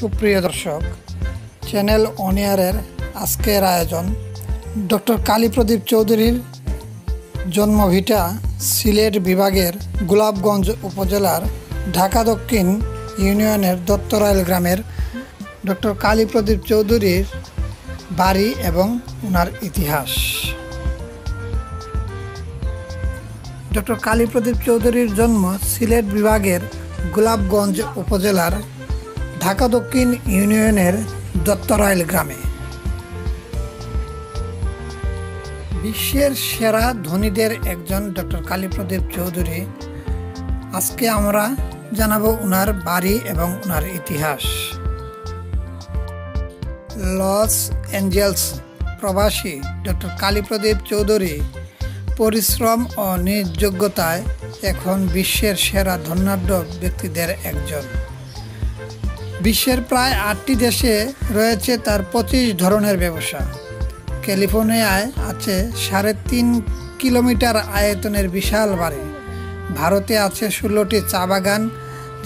সুপ্রিয় দর্শক, channel on এয়ারের আজকের আয়োজন ডক্টর কালীপ্রদীপ চৌধুরীর জন্মভিটা সিলেট বিভাগের গোলাপগঞ্জ উপজেলার ঢাকা দক্ষিণ ইউনিয়নের দত্তরাইল গ্রামের ডক্টর কালীপ্রদীপ চৌধুরীর বাড়ি এবং ওনার ইতিহাস। ডক্টর কালীপ্রদীপ চৌধুরীর জন্ম সিলেট বিভাগের গোলাপগঞ্জ উপজেলার ঢাকা দক্ষিণ ইউনিয়নের দত্তরাইল গ্রামে। বিশ্বের সেরা ধনীদের একজন ডক্টর কালীপ্রদীপ চৌধুরী। আজকে আমরা জানাবো ওনার বাড়ি এবং ওনার ইতিহাস। লস অ্যাঞ্জেলস প্রবাসী ডক্টর কালীপ্রদীপ চৌধুরী পরিশ্রম ও নিজ যোগ্যতায় এখন বিশ্বের সেরা ধনাঢ্য ব্যক্তিদের একজন। বিশ্বের প্রায় 8টি দেশে রয়েছে তার 25 ধরনের ব্যবসা। ক্যালিফোর্নিয়ায় আছে 3.5 কিলোমিটার আয়তনের বিশাল বাড়ি। ভারতে আছে 16টি চা বাগান,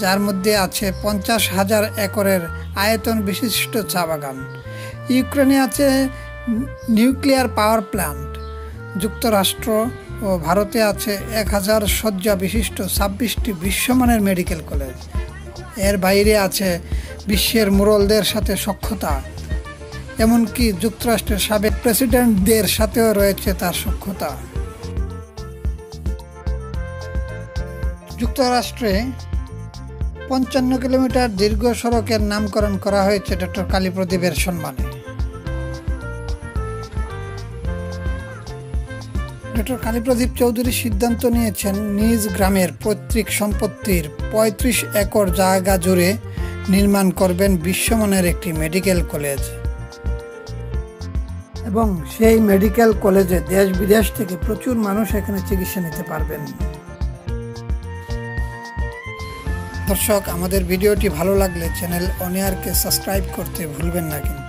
যার মধ্যে আছে 50,000 একরের আয়তন বিশিষ্ট চা বাগান। ইউক্রেনে আছে নিউক্লিয়ার পাওয়ার প্ল্যান্ট। যুক্তরাষ্ট্র ও ভারতে আছে 1000 শয্যা বিশিষ্ট 26টি বিশ্বমানের মেডিকেল কলেজ। এর বাইরে আছে বিশ্বের মোড়লদের সাথে সখ্যতা, এমনকি যুক্তরাষ্ট্রের সাবেক প্রেসিডেন্টদের সাথেও রয়েছে তার সখ্যতা। যুক্তরাষ্ট্রে 55 কিলোমিটার দীর্ঘ সড়কের নামকরণ করা হয়েছে ডক্টর কালীপ্রদীপের সম্মানে। ডক্টর কালীপ্রদীপ চৌধুরী সিদ্ধান্ত নিয়েছেন নিজ গ্রামের পৈতৃক সম্পত্তির 35 একর জায়গা জুড়ে নির্মাণ করবেন বিশ্বমানের একটি মেডিকেল কলেজ, এবং সেই মেডিকেল কলেজে দেশ বিদেশ থেকে প্রচুর মানুষ এখানে চিকিৎসা নিতে পারবেন। দর্শক, আমাদের ভিডিওটি ভালো লাগলে চ্যানেল অন এয়ারকে সাবস্ক্রাইব করতে ভুলবেন না কিন্তু।